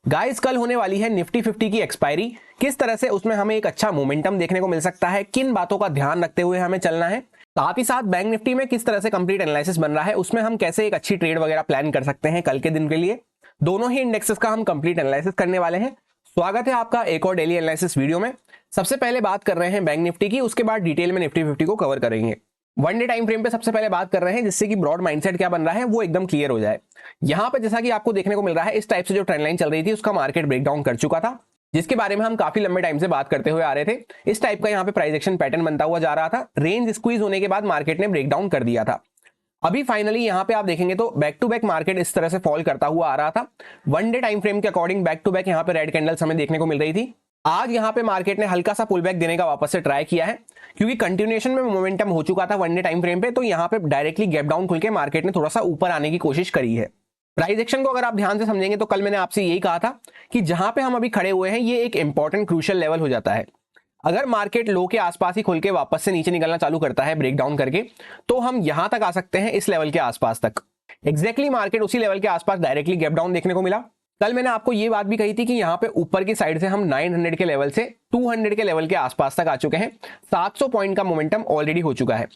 Guys कल होने वाली है निफ्टी 50 की एक्सपायरी। किस तरह से उसमें हमें एक अच्छा मोमेंटम देखने को मिल सकता है, किन बातों का ध्यान रखते हुए हमें चलना है, साथ ही साथ बैंक निफ्टी में किस तरह से कंप्लीट एनालिसिस बन रहा है, उसमें हम कैसे एक अच्छी ट्रेड वगैरह प्लान कर सकते हैं कल के दिन के लिए। दोनों ही इंडेक्सेस का हम कंप्लीट एनालिसिस करने वाले हैं। स्वागत है आपका एक और डेली एनालिसिस वीडियो में। सबसे पहले बात कर रहे हैं बैंक निफ्टी की, उसके बाद डिटेल में निफ्टी 50 को कवर करेंगे। वन डे टाइम फ्रेम पे सबसे पहले बात कर रहे हैं, जिससे कि ब्रॉड माइंडसेट क्या बन रहा है वो एकदम क्लियर हो जाए। यहां पे जैसा कि आपको देखने को मिल रहा है, इस टाइप से जो ट्रेंड लाइन चल रही थी उसका मार्केट ब्रेकडाउन कर चुका था, जिसके बारे में हम काफी लंबे टाइम से बात करते हुए आ रहे थे। इस टाइप का यहाँ पे प्राइस एक्शन पैटर्न बनता हुआ जा रहा था। रेंज स्क्वीज होने के बाद मार्केट ने ब्रेकडाउन कर दिया था। अभी फाइनली यहाँ पे आप देखेंगे तो बैक टू बैक मार्केट इस तरह से फॉल करता हुआ आ रहा था। वन डे टाइम फ्रेम के अकॉर्डिंग बैक टू बैक यहाँ पे रेड कैंडल्स हमें देखने को मिल रही थी। आज यहाँ पे मार्केट ने हल्का सा पुल बैक देने का वापस से ट्राई किया है, क्योंकि कंटिन्यूएशन में मोमेंटम हो चुका था वन डे टाइम फ्रेम पे, तो यहाँ पे डायरेक्टली गैप डाउन खुल के मार्केट ने थोड़ा सा ऊपर आने की कोशिश करी है। प्राइस एक्शन को अगर आप ध्यान से समझेंगे तो कल मैंने आपसे यही कहा था कि जहां पे हम अभी खड़े हुए हैं ये एक इंपॉर्टेंट क्रूशियल लेवल हो जाता है। अगर मार्केट लो के आसपास ही खुल के वापस से नीचे निकलना चालू करता है ब्रेकडाउन करके, तो हम यहां तक आ सकते हैं, इस लेवल के आसपास तक। एग्जैक्टली मार्केट उसी लेवल के आसपास डायरेक्टली गैप डाउन देखने को मिला। कल मैंने आपको ये बात भी कही थी कि यहाँ पे ऊपर की साइड से हम 900 के लेवल से 200 के लेवल के आसपास तक आ चुके हैं। 700 पॉइंट का मोमेंटम ऑलरेडी हो चुका है।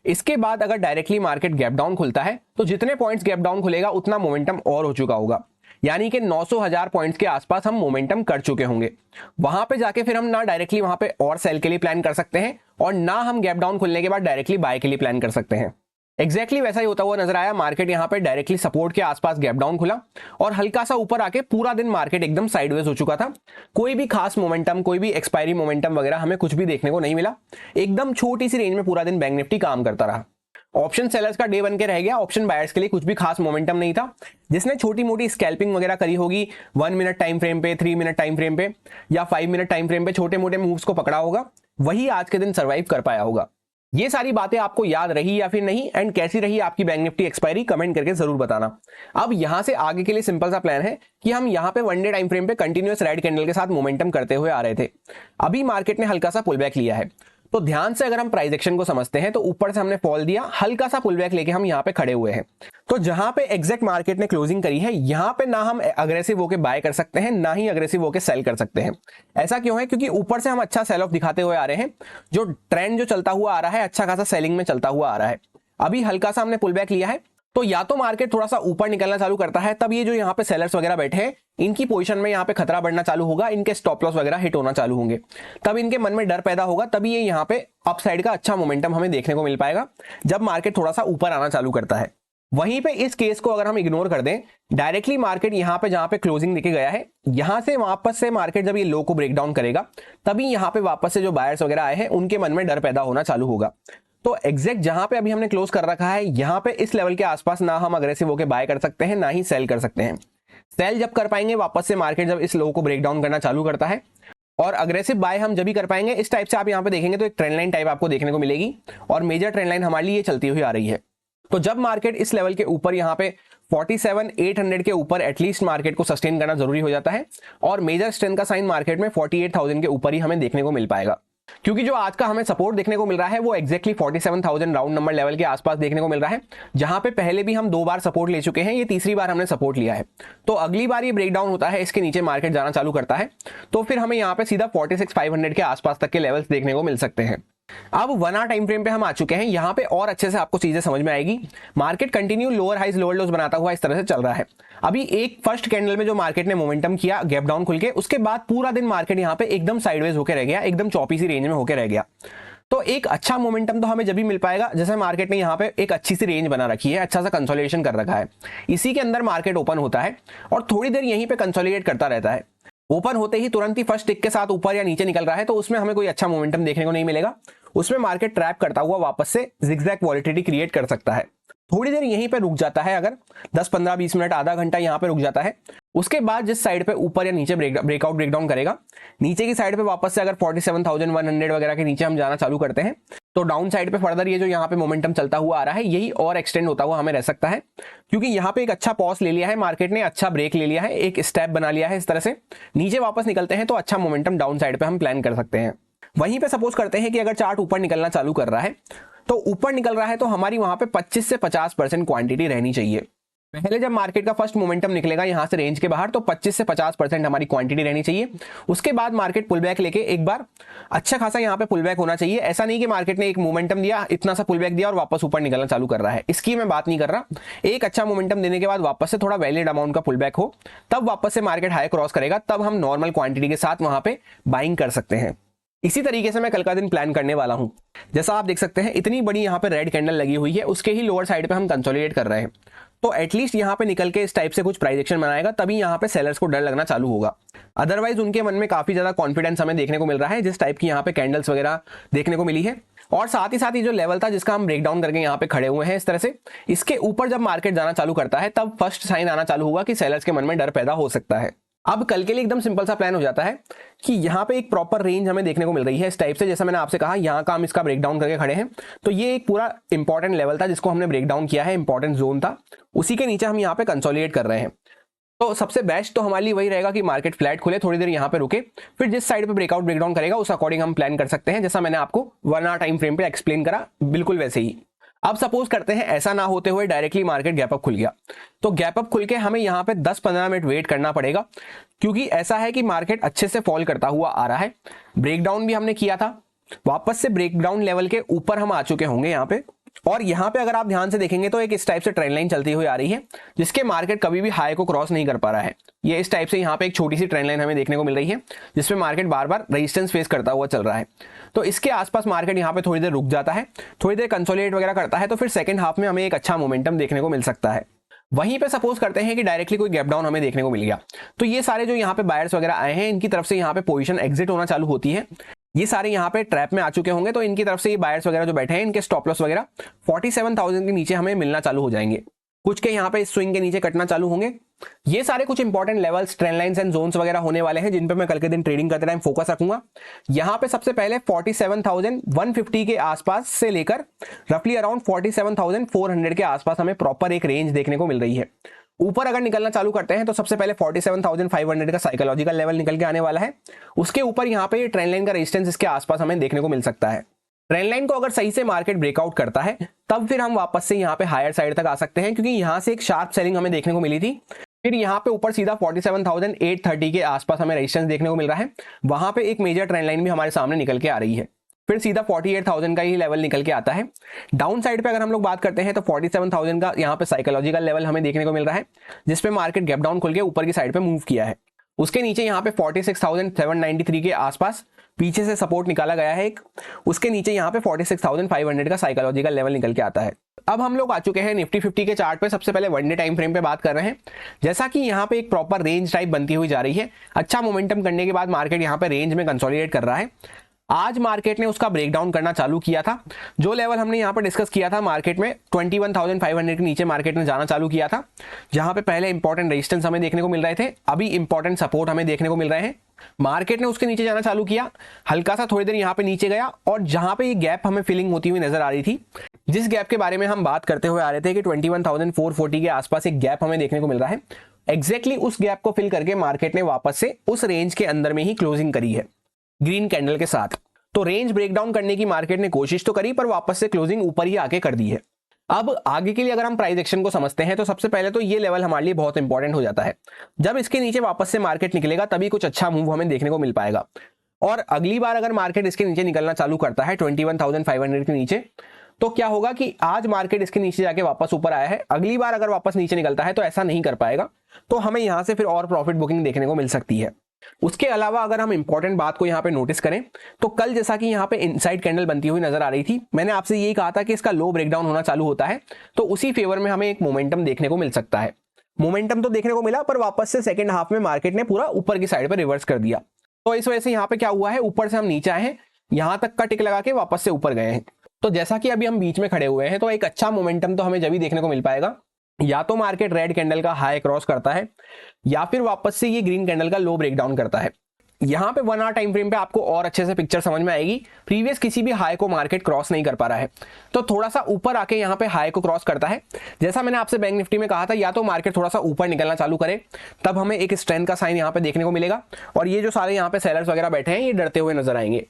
इसके बाद अगर डायरेक्टली मार्केट गैप डाउन खुलता है तो जितने पॉइंट्स गैप डाउन खुलेगा उतना मोमेंटम और हो चुका होगा, यानी कि 900,000 पॉइंट्स के आसपास हम मोमेंटम कर चुके होंगे। वहां पे जाके फिर हम ना डायरेक्टली वहां पे और सेल के लिए प्लान कर सकते हैं, और ना हम गैप डाउन खुलने के बाद डायरेक्टली बाय के लिए प्लान कर सकते हैं। एग्जैक्टली वैसा ही होता हुआ नजर आया। मार्केट यहाँ पे डायरेक्टली सपोर्ट के आसपास गैप डाउन खुला और हल्का सा ऊपर आके पूरा दिन मार्केट एकदम साइडवेज हो चुका था। कोई भी खास मोमेंटम, कोई भी एक्सपायरी मोमेंटम वगैरह हमें कुछ भी देखने को नहीं मिला। एकदम छोटी सी रेंज में पूरा दिन बैंक निफ्टी काम करता रहा। ऑप्शन सेलर्स का डे बन के रह गया। ऑप्शन बायर्स के लिए कुछ भी खास मोमेंटम नहीं था। जिसने छोटी मोटी स्कैल्पिंग वगैरह करी होगी 1 मिनट टाइम फ्रेम पे, 3 मिनट टाइम फ्रेम पे या 5 मिनट टाइम फ्रेम पे छोटे मोटे मूव्स को पकड़ा होगा, वही आज के दिन सर्वाइव कर पाया होगा। ये सारी बातें आपको याद रही या फिर नहीं, एंड कैसी रही आपकी बैंक निफ्टी एक्सपायरी, कमेंट करके जरूर बताना। अब यहां से आगे के लिए सिंपल सा प्लान है कि हम यहां पे वन डे टाइम फ्रेम पे कंटिन्यूअस रेड कैंडल के साथ मोमेंटम करते हुए आ रहे थे। अभी मार्केट ने हल्का सा पुल बैक लिया है, तो ध्यान से अगर हम प्राइस एक्शन को समझते हैं तो ऊपर से हमने फॉल दिया, हल्का सा पुल बैक लेके हम यहाँ पे खड़े हुए हैं। तो जहां पे एग्जैक्ट मार्केट ने क्लोजिंग करी है, यहां पे ना हम अग्रेसिव होके बाय कर सकते हैं, ना ही अग्रेसिव होके सेल कर सकते हैं। ऐसा क्यों है? क्योंकि ऊपर से हम अच्छा सेल ऑफ दिखाते हुए आ रहे हैं। जो ट्रेंड जो चलता हुआ आ रहा है, अच्छा खासा सेलिंग में चलता हुआ आ रहा है। अभी हल्का सा हमने पुल बैक लिया है, तो या तो मार्केट थोड़ा सा ऊपर निकलना चालू करता है, तब ये जो यहाँ पे सेलर्स वगैरह बैठे हैं इनकी पोजीशन में यहाँ पे खतरा बढ़ना चालू होगा, इनके स्टॉप लॉस वगैरह हिट होना चालू होंगे, तब इनके मन में डर पैदा होगा, तभी ये यहाँ पे अप साइड का अच्छा मोमेंटम हमें देखने को मिल पाएगा जब मार्केट थोड़ा सा ऊपर आना चालू करता है। वहीं पे इस केस को अगर हम इग्नोर कर दें, डायरेक्टली मार्केट यहाँ पे जहां पे क्लोजिंग देके गया है, यहां से वापस से मार्केट जब ये लो को ब्रेक डाउन करेगा, तभी यहाँ पे वापस से जो बायर्स वगैरह आए हैं उनके मन में डर पैदा होना चालू होगा। तो एग्जैक्ट जहां पे अभी हमने क्लोज कर रखा है, यहां पे इस लेवल के आसपास ना हम अग्रेसिव होकर बाय कर सकते हैं, ना ही सेल कर सकते हैं। सेल जब कर पाएंगे वापस से मार्केट जब इस लो को ब्रेक डाउन करना चालू करता है, और अग्रेसिव बाय हम जब भी कर पाएंगे। इस टाइप से आप यहां पे देखेंगे तो एक ट्रेंड लाइन टाइप आपको देखने को मिलेगी, और मेजर ट्रेंड लाइन हमारे लिए चलती हुई आ रही है। तो जब मार्केट इस लेवल के ऊपर यहाँ पे 47,800 के ऊपर एटलीस्ट मार्केट को सस्टेन करना जरूरी हो जाता है, और मेजर स्ट्रेंथ का साइन मार्केट में 48,000 के ऊपर ही हमें देखने को मिल पाएगा। क्योंकि जो आज का हमें सपोर्ट देखने को मिल रहा है वो एग्जैक्टली 47,000 राउंड नंबर लेवल के आसपास देखने को मिल रहा है, जहां पे पहले भी हम 2 बार सपोर्ट ले चुके हैं, ये तीसरी बार हमने सपोर्ट लिया है। तो अगली बार ये ब्रेकडाउन होता है, इसके नीचे मार्केट जाना चालू करता है, तो फिर हमें यहाँ पे सीधा 46,500 के आसपास तक के लेवल्स देखने को मिल सकते हैं। अब 1 आवर टाइम फ्रेम पे हम आ चुके हैं। यहाँ पे और अच्छे से आपको चीजें समझ में आएगी। Market continue lower highs lower lows बनाता हुआ इस तरह से चल रहा है। अभी एक फर्स्ट कैंडल में जो मार्केट ने मोमेंटम किया गैप डाउन खुल के, उसके बाद पूरा दिन मार्केट यहाँ पे एकदम साइडवेज होकर रह गया, एकदम चौपी सी रेंज में होकर रह गया। तो एक अच्छा मोमेंटम तो हमें जब भी मिल पाएगा जैसे मार्केट ने यहाँ पे एक अच्छी सी रेंज बना रखी है, अच्छा सा कंसोलिडेशन कर रखा है, इसी के अंदर मार्केट ओपन होता है और थोड़ी देर यहीं पे कंसोलिडेट करता रहता है। ओपन होते ही तुरंत ही फर्स्ट टिक के साथ ऊपर या नीचे निकल रहा है, तो उसमें हमें कोई अच्छा मोमेंटम देखने को नहीं मिलेगा। उसमें मार्केट ट्रैप करता हुआ वापस से जिगजैग वॉलेटिलिटी क्रिएट कर सकता है। थोड़ी देर यहीं पे रुक जाता है, अगर 10, 15, 20 मिनट, आधा घंटा यहाँ पे रुक जाता है। उसके बाद जिस साइड पे ऊपर या नीचे ब्रेकआउट ब्रेकडाउन करेगा, नीचे की साइड पे वापस से अगर 47,100 वगैरह के नीचे हम जाना चालू करते हैं, तो डाउन साइड पे फर्दर ये जो यहाँ पे मोमेंटम चलता हुआ आ रहा है, यही और एक्सटेंड होता हुआ हमें रह सकता है। क्योंकि यहाँ पे एक अच्छा पॉज ले लिया है मार्केट ने, अच्छा ब्रेक ले लिया है, एक स्टेप बना लिया है। इस तरह से नीचे वापस निकलते हैं तो अच्छा मोमेंटम डाउन साइड पे हम प्लान कर सकते हैं। वहीं पे सपोज करते हैं कि अगर चार्ट ऊपर निकलना चालू कर रहा है, तो ऊपर निकल रहा है तो हमारी वहां पे 25 से 50% क्वांटिटी रहनी चाहिए। पहले जब मार्केट का फर्स्ट मोमेंटम निकलेगा यहां से रेंज के बाहर, तो 25 से 50% हमारी क्वांटिटी रहनी चाहिए। उसके बाद मार्केट पुल बैक लेके एक बार अच्छा खासा यहां पे पुल बैक होना चाहिए। ऐसा नहीं कि मार्केट ने एक मोमेंटम दिया, इतना सा पुल बैक दिया और वापस ऊपर निकलना चालू कर रहा है, इसकी मैं बात नहीं कर रहा। एक अच्छा मोमेंटम देने के बाद वापस से थोड़ा वैलिड अमाउंट का पुल बैक हो, तब वापस से मार्केट हाई क्रॉस करेगा, तब हम नॉर्मल क्वांटिटी के साथ वहां पे बाइंग कर सकते हैं। इसी तरीके से मैं कल का दिन प्लान करने वाला हूं। जैसा आप देख सकते हैं इतनी बड़ी यहां पे रेड कैंडल लगी हुई है, उसके ही लोअर साइड पे हम कंसोलिडेट कर रहे हैं। तो एटलीस्ट यहां पे निकल के इस टाइप से कुछ प्राइस एक्शन बनाएगा, तभी यहां पे सेलर्स को डर लगना चालू होगा। अदरवाइज उनके मन में काफी ज्यादा कॉन्फिडेंस हमें देखने को मिल रहा है, जिस टाइप की यहां पे कैंडल्स वगैरह देखने को मिली है। और साथ ही साथ ये जो लेवल था जिसका हम ब्रेकडाउन करके यहाँ पे खड़े हुए हैं इस तरह से, इसके ऊपर जब मार्केट जाना चालू करता है तब फर्स्ट साइन आना चालू हुआ कि सेलर्स के मन में डर पैदा हो सकता है। अब कल के लिए एकदम सिंपल सा प्लान हो जाता है कि यहाँ पे एक प्रॉपर रेंज हमें देखने को मिल रही है इस टाइप से, जैसा मैंने आपसे कहा यहाँ का हम इसका ब्रेकडाउन करके खड़े हैं। तो ये एक पूरा इंपॉर्टेंट लेवल था जिसको हमने ब्रेकडाउन किया है, इंपॉर्टेंट जोन था, उसी के नीचे हम यहाँ पे कंसोलिडेट कर रहे हैं। तो सबसे बेस्ट तो हमारे लिए वही रहेगा कि मार्केट फ्लैट खुले, थोड़ी देर यहाँ पे रुके, फिर जिस साइड पे ब्रेकआउट ब्रेकडाउन करेगा उस अकॉर्डिंग हम प्लान कर सकते हैं, जैसा मैंने आपको 1 आवर टाइम फ्रेम पे एक्सप्लेन करा, बिल्कुल वैसे ही। अब सपोज करते हैं ऐसा ना होते हुए डायरेक्टली मार्केट गैप अप खुल गया, तो गैप अप खुल के हमें यहाँ पे 10-15 मिनट वेट करना पड़ेगा, क्योंकि ऐसा है कि मार्केट अच्छे से फॉल करता हुआ आ रहा है। ब्रेकडाउन भी हमने किया था, वापस से ब्रेकडाउन लेवल के ऊपर हम आ चुके होंगे यहाँ पे। और यहाँ पे अगर आप ध्यान से देखेंगे तो एक इस टाइप से ट्रेंड लाइन चलती हुई आ रही है, जिसके मार्केट कभी भी हाई को क्रॉस नहीं कर पा रहा है। ये इस टाइप से यहाँ पे एक छोटी सी ट्रेंड लाइन हमें देखने को मिल रही है, जिसमें मार्केट बार बार रेजिस्टेंस फेस करता हुआ चल रहा है। तो इसके आसपास मार्केट यहाँ पे थोड़ी देर रुक जाता है, थोड़ी देर कंसोलिडेट वगैरह करता है, तो फिर सेकंड हाफ में हमें एक अच्छा मोमेंटम देखने को मिल सकता है। वहीं पे सपोज करते हैं कि डायरेक्टली कोई गैप डाउन हमें देखने को मिल गया, तो ये सारे जो यहाँ पे बायर्स वगैरह आए हैं इनकी तरफ से यहाँ पे पोजीशन एग्जिट होना चालू होती है। ये सारे यहाँ पे ट्रैप में आ चुके होंगे, तो इनकी तरफ से ये बायर्स वगैरह जो बैठे हैं इनके स्टॉप लॉस वगैरह 47,000 के नीचे हमें मिलना चालू हो जाएंगे। कुछ के यहाँ पे स्विंग के नीचे कटना चालू होंगे। ये सारे कुछ important levels, trend lines and zones वगैरह होने वाले हैं, जिन पे मैं कल के दिन ट्रेडिंग करते टाइम फोकस रखूंगा। यहाँ पे सबसे पहले 47,150 के आसपास से लेकर रफली अराउंड 47,400 के आसपास हमें प्रॉपर एक रेंज देखने को मिल रही है। ऊपर अगर निकलना चालू करते हैं तो सबसे पहले 47,500 का साइकोलॉजिकल लेवल निकल के आने वाला है। उसके ऊपर यहाँ पे ट्रेंड लाइन का रेजिस्टेंस इसके आसपास हमें देखने को मिल सकता है। ट्रेंड लाइन को अगर सही से मार्केट ब्रेकआउट करता है तब फिर हम वापस से यहाँ पे हायर साइड तक आ सकते हैं, क्योंकि यहाँ से एक शार्प सेलिंग हमें देखने को मिली थी। फिर यहाँ पे ऊपर सीधा 47,830 के आसपास हमें रेजिस्टेंस देखने को मिल रहा है, वहां पे एक मेजर ट्रेंड लाइन भी हमारे सामने निकल के आ रही है। फिर सीधा 48,000 का ही लेवल निकल के आता है। डाउन साइड पे अगर हम लोग बात करते हैं तो 47,000 का यहाँ पे साइकोलॉजिकल लेवल हमें देखने को मिल रहा है, जिसपे मार्केट गैप डाउन खुल के ऊपर की साइड पे मूव किया है। उसके नीचे यहाँ पे 46,793 के आसपास पीछे से सपोर्ट निकाला गया है एक, उसके नीचे यहाँ पे 46,500 का साइकोलॉजिकल लेवल निकल के आता है। अब हम लोग आ चुके हैं निफ्टी 50 के चार्ट पे। सबसे पहले 1 डे टाइम फ्रेम पे बात कर रहे हैं। जैसा कि यहाँ पे एक प्रॉपर रेंज टाइप बनती हुई जा रही है, अच्छा मोमेंटम करने के बाद मार्केट यहाँ पे रेंज में कंसोलिडेट कर रहा है। आज मार्केट ने उसका ब्रेकडाउन करना चालू किया था। जो लेवल हमने यहाँ पर डिस्कस किया था मार्केट में 21,500 के नीचे मार्केट ने जाना चालू किया था, जहां पे पहले इंपॉर्टेंट रेजिस्टेंस हमें देखने को मिल रहे थे, अभी इंपॉर्टेंट सपोर्ट हमें देखने को मिल रहे हैं। मार्केट ने उसके नीचे जाना चालू किया, हल्का सा थोड़ी देर यहाँ पे नीचे गया, और जहां पे ये गैप हमें फिलिंग होती हुई नजर आ रही थी, जिस गैप के बारे में हम बात करते हुए आ रहे थे कि 21,440 के आसपास एक गैप हमें देखने को मिल रहा है, एग्जैक्टली उस गैप को फिल करके मार्केट ने वापस से उस रेंज के अंदर में ही क्लोजिंग करी है ग्रीन कैंडल के साथ। तो रेंज ब्रेकडाउन करने की मार्केट ने कोशिश तो करी, पर वापस से क्लोजिंग ऊपर ही आके कर दी है। अब आगे के लिए अगर हम प्राइस एक्शन को समझते हैं तो सबसे पहले तो ये लेवल हमारे लिए बहुत इंपॉर्टेंट हो जाता है। जब इसके नीचे वापस से मार्केट निकलेगा तभी कुछ अच्छा मूव हमें देखने को मिल पाएगा। और अगली बार अगर मार्केट इसके नीचे निकलना चालू करता है 21,500 के नीचे, तो क्या होगा कि आज मार्केट इसके नीचे जाके वापस ऊपर आया है, अगली बार अगर वापस नीचे निकलता है तो ऐसा नहीं कर पाएगा, तो हमें यहां से फिर और प्रॉफिट बुकिंग देखने को मिल सकती है। उसके अलावा अगर हम इंपॉर्टेंट बात को यहाँ पे नोटिस करें तो कल जैसा कि यहाँ पे इनसाइड कैंडल बनती हुई नजर आ रही थी, मैंने आपसे यही कहा था कि इसका लो ब्रेकडाउन होना चालू होता है तो उसी फेवर में हमें एक मोमेंटम देखने को मिल सकता है। मोमेंटम तो देखने को मिला, पर वापस से सेकंड हाफ में मार्केट ने पूरा ऊपर की साइड पर रिवर्स कर दिया। तो इस वजह से यहाँ पे क्या हुआ है, ऊपर से हम नीचे आए हैं, यहां तक का टिक लगा के वापस से ऊपर गए हैं। तो जैसा कि अभी हम बीच में खड़े हुए हैं, तो एक अच्छा मोमेंटम तो हमें जब भी देखने को मिल पाएगा, या तो मार्केट रेड कैंडल का हाई क्रॉस करता है, या फिर वापस से ये ग्रीन कैंडल का लो ब्रेकडाउन करता है। यहाँ पे 1 आवर टाइम फ्रेम पे आपको और अच्छे से पिक्चर समझ में आएगी। प्रीवियस किसी भी हाई को मार्केट क्रॉस नहीं कर पा रहा है, तो थोड़ा सा ऊपर आके यहाँ पे हाई को क्रॉस करता है। जैसा मैंने आपसे बैंक निफ्टी में कहा था, या तो मार्केट थोड़ा सा ऊपर निकलना चालू करे, तब हमें एक स्ट्रेंथ का साइन यहाँ पे देखने को मिलेगा, और ये जो सारे यहाँ पे सेलर्स वगैरह बैठे हैं ये डरते हुए नजर आएंगे।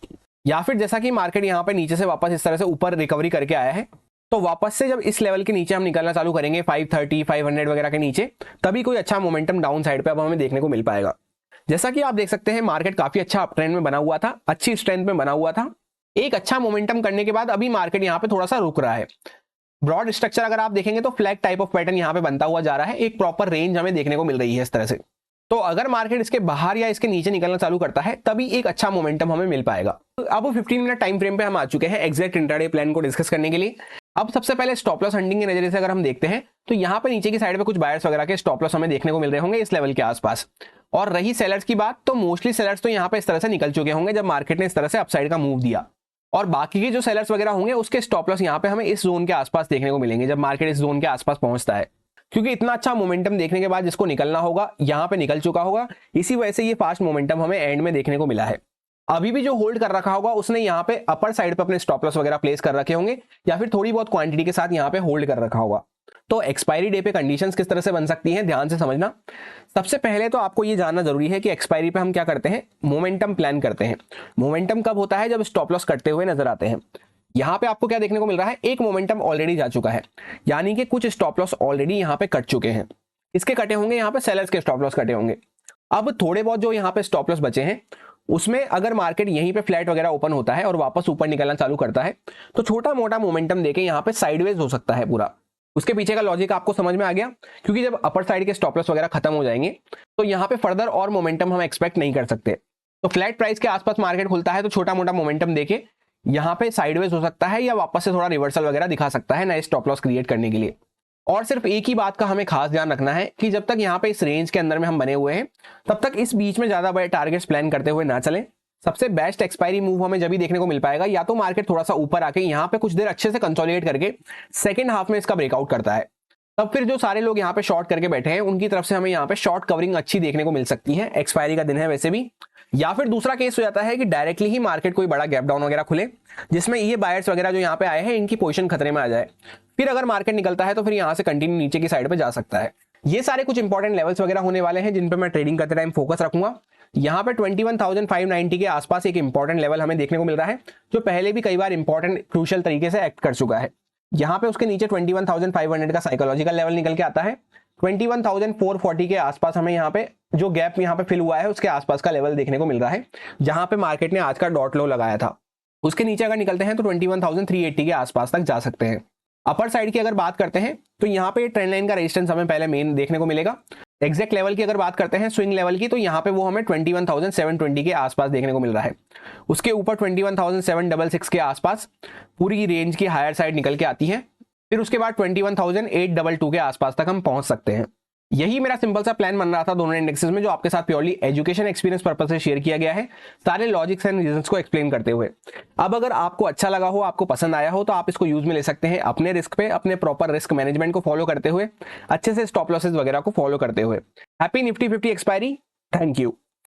या फिर जैसा कि मार्केट यहाँ पे नीचे से वापस इस तरह से ऊपर रिकवरी करके आया है, तो वापस से जब इस लेवल के नीचे हम निकलना चालू करेंगे 530 500 वगैरह के नीचे, तभी कोई अच्छा मोमेंटम डाउन साइड पे अब हमें देखने को मिल पाएगा। जैसा कि आप देख सकते हैं मार्केट काफी अच्छा अप ट्रेंड में बना हुआ था, अच्छी स्ट्रेंथ में बना हुआ था। एक अच्छा मोमेंटम करने के बाद अभी मार्केट यहाँ पे थोड़ा सा रुक रहा है। ब्रॉड स्ट्रक्चर अगर आप देखेंगे तो फ्लैग टाइप ऑफ पैटर्न यहाँ पे बनता हुआ जा रहा है, एक प्रॉपर रेंज हमें देखने को मिल रही है इस तरह से। तो अगर मार्केट इसके बाहर या इसके नीचे निकलना चालू करता है तभी एक अच्छा मोमेंटम हमें मिल पाएगा। अब 15 मिनट टाइम फ्रेम पे हम आ चुके हैं एग्जैक्ट इंट्राडे प्लान को डिस्कस करने के लिए। अब सबसे पहले स्टॉप लॉस हंटिंग के नजरिए से अगर हम देखते हैं तो यहाँ पे नीचे की साइड पे कुछ बायर्स वगैरह के स्टॉप लॉस हमें देखने को मिल रहे होंगे इस लेवल के आसपास। और रही सेलर्स की बात, तो मोस्टली सेलर्स तो यहाँ पे इस तरह से निकल चुके होंगे जब मार्केट ने इस तरह से अपसाइड का मूव दिया। और बाकी के जो सेलर्स वगैरह होंगे उसके स्टॉप लॉस यहाँ पे हमें इस जोन के आसपास देखने को मिलेंगे जब मार्केट इस जोन के आसपास पहुंचता है, क्योंकि इतना अच्छा मोमेंटम देखने के बाद जिसको निकलना होगा यहाँ पे निकल चुका होगा। इसी वजह से ये फास्ट मोमेंटम हमें एंड में देखने को मिला है। अभी भी जो होल्ड कर रखा होगा उसने यहाँ पे अपर साइड पे अपने स्टॉप लॉस वगैरह प्लेस कर रखे होंगे या फिर थोड़ी बहुत क्वांटिटी के साथ यहाँ पे होल्ड कर रखा होगा। तो एक्सपायरी डे पे कंडीशंस किस तरह से बन सकती हैं, ध्यान से समझना। सबसे पहले तो आपको ये जानना जरूरी है कि एक्सपायरी पे हम क्या करते हैं, मोमेंटम प्लान करते हैं। मोमेंटम कब होता है, जब स्टॉप लॉस कटते हुए नजर आते हैं। यहाँ पे आपको क्या देखने को मिल रहा है, एक मोमेंटम ऑलरेडी जा चुका है, यानी कि कुछ स्टॉप लॉस ऑलरेडी यहाँ पे कट चुके हैं। इसके कटे होंगे यहाँ पे सेलर्स के स्टॉप लॉस कटे होंगे। अब थोड़े बहुत जो यहाँ पे स्टॉप लॉस बचे हैं उसमें अगर मार्केट यहीं पे फ्लैट वगैरह ओपन होता है और वापस ऊपर निकलना चालू करता है तो छोटा मोटा मोमेंटम देके यहाँ पे साइडवेज हो सकता है पूरा। उसके पीछे का लॉजिक आपको समझ में आ गया, क्योंकि जब अपर साइड के स्टॉप लॉस वगैरह खत्म हो जाएंगे तो यहाँ पे फर्दर और मोमेंटम हम एक्सपेक्ट नहीं कर सकते। तो फ्लैट प्राइस के आसपास मार्केट खुलता है तो छोटा मोटा मोमेंटम देके यहाँ पे साइडवेज हो सकता है या वापस से थोड़ा रिवर्सल वगैरह दिखा सकता है नए स्टॉप लॉस क्रिएट करने के लिए। और सिर्फ एक ही बात का हमें खास ध्यान रखना है कि जब तक यहाँ पे इस रेंज के अंदर में हम बने हुए हैं तब तक इस बीच में ज्यादा बड़े टारगेट्स प्लान करते हुए ना चलें। सबसे बेस्ट एक्सपायरी मूव हमें जब भी देखने को मिल पाएगा या तो मार्केट थोड़ा सा ऊपर आके यहाँ पे कुछ देर अच्छे से कंसोलिडेट करके सेकंड हाफ में इसका ब्रेकआउट करता है, तब फिर जो सारे लोग यहाँ पे शॉर्ट करके बैठे हैं उनकी तरफ से हमें यहाँ पे शॉर्ट कवरिंग अच्छी देखने को मिल सकती है। एक्सपायरी का दिन है वैसे भी। या फिर दूसरा केस हो जाता है कि डायरेक्टली ही मार्केट कोई बड़ा गैप डाउन वगैरह खुले जिसमें ये बायर्स वगैरह जो यहाँ पे आए हैं इनकी पोजीशन खतरे में आ जाए। फिर अगर मार्केट निकलता है तो फिर यहाँ से कंटिन्यू नीचे की साइड पे जा सकता है। ये सारे कुछ इंपॉर्टेंट लेवल्स वगैरह होने वाले हैं जिन पे मैं ट्रेडिंग करते टाइम फोकस रखूंगा। यहाँ पे 21,590 के आसपास एक इंपॉर्टेंट लेवल हमें देखने को मिल रहा है जो पहले भी कई बार इंपॉर्टेंट क्रूशियल तरीके से एक्ट कर चुका है। यहाँ पे उसके नीचे 21,500 का साइकोलॉजिकल लेवल निकल के आता है। 21,440 के आसपास हमें यहाँ पे जो गैप यहाँ पे फिल हुआ है उसके आसपास का लेवल देखने को मिल रहा है जहां पे मार्केट ने आज का डॉट लो लगाया था। उसके नीचे अगर निकलते हैं तो 21,380 के आसपास तक जा सकते हैं। अपर साइड की अगर बात करते हैं तो यहाँ पे ट्रेंड लाइन का रेजिस्टेंस हमें पहले मेन देखने को मिलेगा। एग्जैक्ट लेवल की अगर बात करते हैं स्विंग लेवल की, तो यहाँ पे वो हमें 21,720 के आसपास देखने को मिल रहा है। उसके ऊपर 21,766 के आसपास पूरी रेंज की हायर साइड निकल के आती है। फिर उसके बाद 21,822 के आसपास तक हम पहुंच सकते हैं। यही मेरा सिंपल सा प्लान बन रहा था दोनों इंडेक्सेस में, जो आपके साथ प्योरली एजुकेशन एक्सपीरियंस पर्पस से शेयर किया गया है, सारे लॉजिक्स एंड रीजंस को एक्सप्लेन करते हुए। अब अगर आपको अच्छा लगा हो, आपको पसंद आया हो, तो आप इसको यूज में ले सकते हैं अपने रिस्क पे, अपने प्रॉपर रिस्क मैनेजमेंट को फॉलो करते हुए, अच्छे से स्टॉप लॉसेस वगैरह को फॉलो करते हुए। Happy Nifty 50 expiry. Thank you.